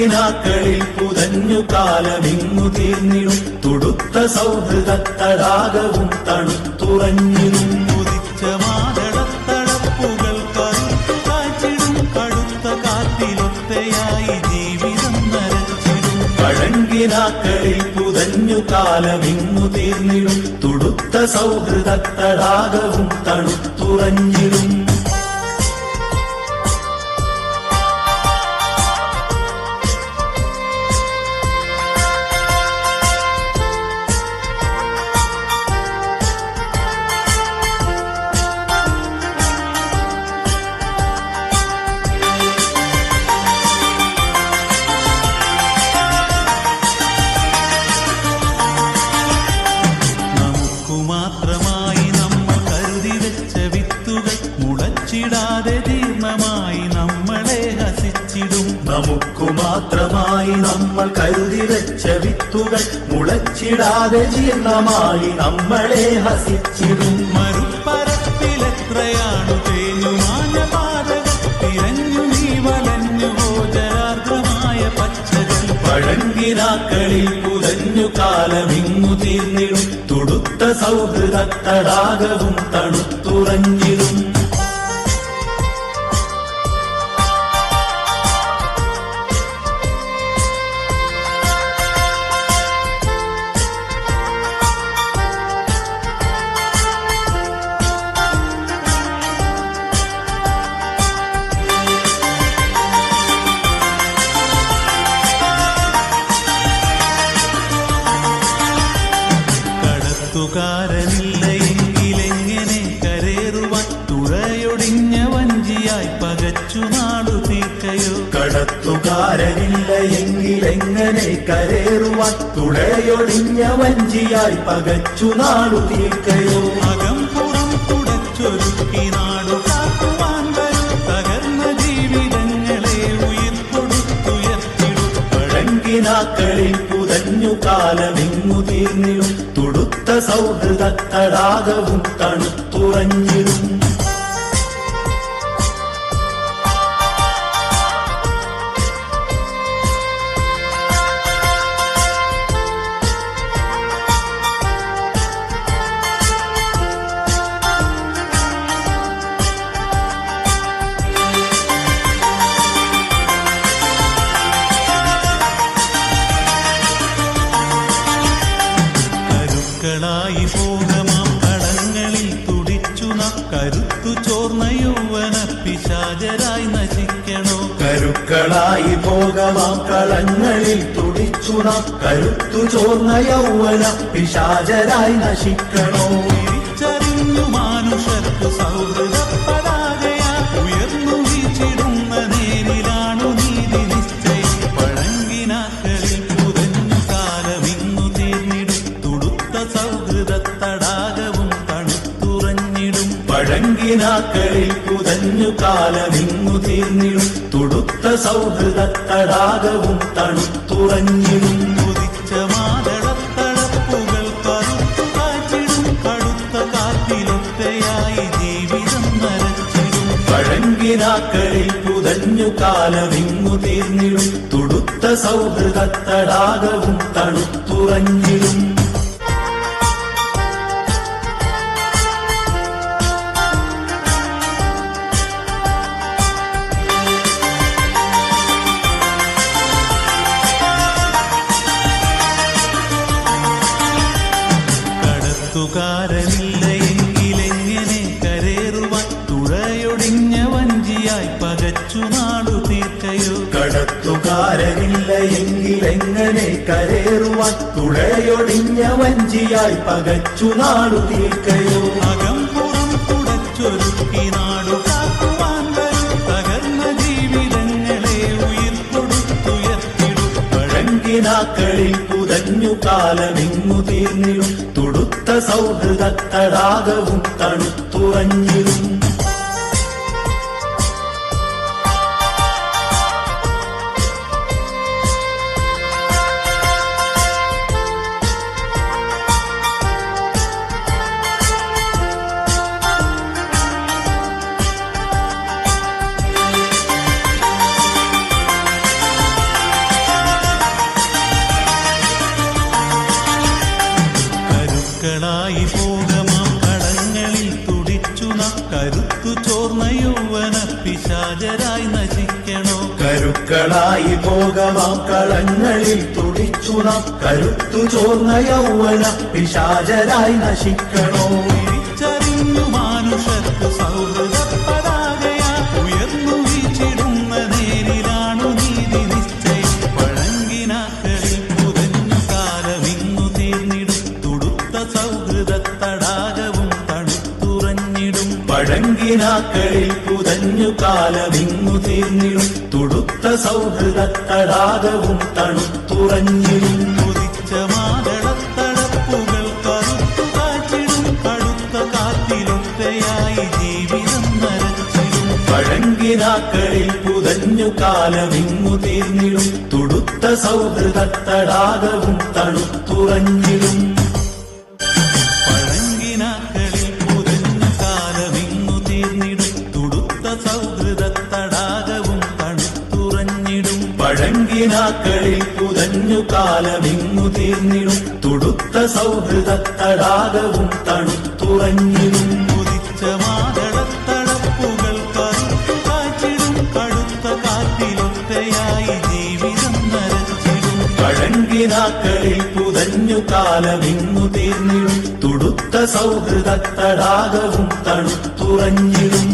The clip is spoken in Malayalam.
പഴങ്കിനാക്കളിൽ പുതഞ്ഞു കാലമിങ്ങു തീർന്നിടും തുടുത്ത സൗഹൃദ തടാകവും തണുത്തുറഞ്ഞിടും. ഉദിച്ച മാതളത്തടപ്പുകൾ കറുത്തു കാച്ചിടും കടുത്ത കാറ്റിലൊത്തയായി ജീവിതം നരച്ചിടും. പഴങ്കിനാക്കളിൽ പുതഞ്ഞു കാലമിങ്ങു തീർന്നിടും തുടുത്ത സൗഹൃദ തടാകവും തണുത്തുറഞ്ഞിടും. നമുക്കു മാത്രമായി നമ്മൾ കരുതി വെച്ച വിത്തുകൾ മുളച്ചിടാതെ ജീർണമായി നമ്മളെ ഹസിച്ചിടും. മരുപ്പരപ്പിലെത്രയാണു തേഞ്ഞുമാഞ്ഞ പാതകൾ തിരഞ്ഞു നീ വലഞ്ഞു ജലാർദ്രമായ പച്ചകൾ. പഴങ്കിനാക്കളിൽ പുതഞ്ഞു കാലമിങ്ങു തീർന്നിടും തുടുത്ത സൗഹൃദ തടാകവും തണുത്തുറഞ്ഞിടും. കടത്തുകാരനില്ല എങ്കിലെങ്ങനെ കരേറുവാൻ തുഴയൊടിഞ്ഞ വഞ്ചിയായി പകച്ചു നാടു തീർക്കയോ. കടത്തുകാരനില്ല എങ്കിലെങ്ങനെ കരേറുവാൻ തുഴയൊടിഞ്ഞ വഞ്ചിയായി പകച്ചു നാടു തീർക്കയോ. അകം പുറം കുടച്ചൊരുക്കി നാടു കാക്കുവാൻ വരും തകർന്ന ജീവിതങ്ങളെ ഉയിർ കൊടുത്തുയർത്തിടും. പഴങ്കിനാക്കളിൽ പുതഞ്ഞു കാലമിങ്ങു തീർന്നിടും തുടുത്ത സൗഹൃദ തടാകവും തണുത്തുറഞ്ഞിടും. കരുക്കളായി പോകമാം കളങ്ങളിൽ തുടിച്ചു നാം കരുത്തു ചോർന്ന യൗവന പിശാചരായി നശിക്കണോ. കരുക്കളായി പോകമാം കളങ്ങളിൽ തുടിച്ചു നാം കരുത്തു ചോർന്ന യൗവന പിശാചരായി നശിക്കണോ. തിരിച്ചറിഞ്ഞു മാനുഷർക്കു സൗഹൃദ പതാകയാ ഉയർന്നു വീച്ചിടുന്ന നേരിലാണു നീതി നിശ്ചയം. പഴങ്കിനാക്കളിൽ പുതഞ്ഞു കാലമിങ്ങു തീർന്നിടും തുടുത്ത സൗഹൃദ തടാകവും തണുത്തുറഞ്ഞിടും. പഴങ്കിനാക്കളിൽ പുതഞ്ഞു കാലമിങ്ങു തീർന്നിടും തുടുത്ത സൗഹൃദ തടാകവും തണുത്തുറഞ്ഞിടും. ഉദിച്ച മാതളത്തടപ്പുകൾ കറുത്തു കാച്ചിടും കടുത്ത കാറ്റിലൊത്തയായി ജീവിതം നരച്ചിടും. പഴങ്കിനാക്കളിൽ പുതഞ്ഞു കാലമിങ്ങു തീർന്നിടും തുടുത്ത സൗഹൃദ തടാകവും തണുത്തുറഞ്ഞിടും. കടത്തുകാരനില്ല എങ്കിലെങ്ങനെ കരേറുവാൻ തുഴയൊടിഞ്ഞ വഞ്ചിയായി പകച്ചു നാടു തീർക്കയോ. കടത്തുകാരനില്ല എങ്കിലെങ്ങനെ കരേറുവാൻ തുഴയൊടിഞ്ഞ വഞ്ചിയായി പകച്ചു നാടു തീർക്കയോ. അകം പുറം കുടച്ചൊരുക്കി നാടു കാക്കുവാൻ വരും തകർന്ന ജീവിതങ്ങളെ ഉയിർ കൊടുത്തുയർത്തിടും. പഴങ്കിനാക്കളിൽ പുതഞ്ഞു കാലമിങ്ങു തീർന്നിടും തുടുത്ത സൗഹൃദ തടാകവും തണുത്തുറഞ്ഞിടും. പിശാചരായി നശിക്കണോ. കരുക്കളായി ഭോഗമാം കളങ്ങളിൽ തുടിച്ചു നാം കരുത്തു ചോർന്ന യൗവന പിശാചരായി നശിക്കണോ. തിരിച്ചറിഞ്ഞു മാനുഷർക്കു സൗഹൃദപ്പതാകയാ ഉയർന്നു വീച്ചിടുന്ന നേരിലാണു നീതി നിശ്ചയം. പഴങ്കിനാക്കളിൽ പുതഞ്ഞു കാലമിങ്ങു തീർന്നിടും തുടുത്ത സൗഹൃദത്തടാകവും തണുത്തുറഞ്ഞിടും. പഴങ്കിനാക്കളിൽ പുതഞ്ഞു കാലമിങ്ങു തീർന്നിടും തുടുത്ത സൗഹൃദത്തടാകവും തണുത്തുറഞ്ഞിടും. ഉദിച്ച മാതളത്തടപ്പുകൾ കറുത്തു കാച്ചിടും കടുത്ത കാറ്റിലൊറ്റയായി ജീവിതം നരച്ചിടും. പഴങ്കിനാക്കളിൽ പുതഞ്ഞു കാലമിങ്ങു തീർന്നിടും തുടുത്ത സൗഹൃദത്തടാകവും തണുത്തുറഞ്ഞിടും. പഴങ്കിനാക്കളിൽ പുതഞ്ഞു കാലമിങ്ങു തീർന്നിടും തുടുത്ത സൗഹൃദത്തടാകവും തണുത്തുറഞ്ഞിടും. പഴങ്കിനാക്കളിൽ പുതഞ്ഞു കാലമിങ്ങു തീർന്നിടും തുടുത്ത സൗഹൃദത്തടാകവും തണുത്തുറഞ്ഞിടും. ഉദിച്ച മാതളത്തടപ്പുകൾ കറുത്തു കാച്ചിടും കടുത്ത കാറ്റിലൊറ്റയായി ജീവിതം നരച്ചിടും. പഴങ്കിനാക്കളിൽ പുതഞ്ഞു കാലമിങ്ങു തീർന്നിടും തുടുത്ത സൗഹൃദത്തടാകവും തണുത്തുറഞ്ഞിടും.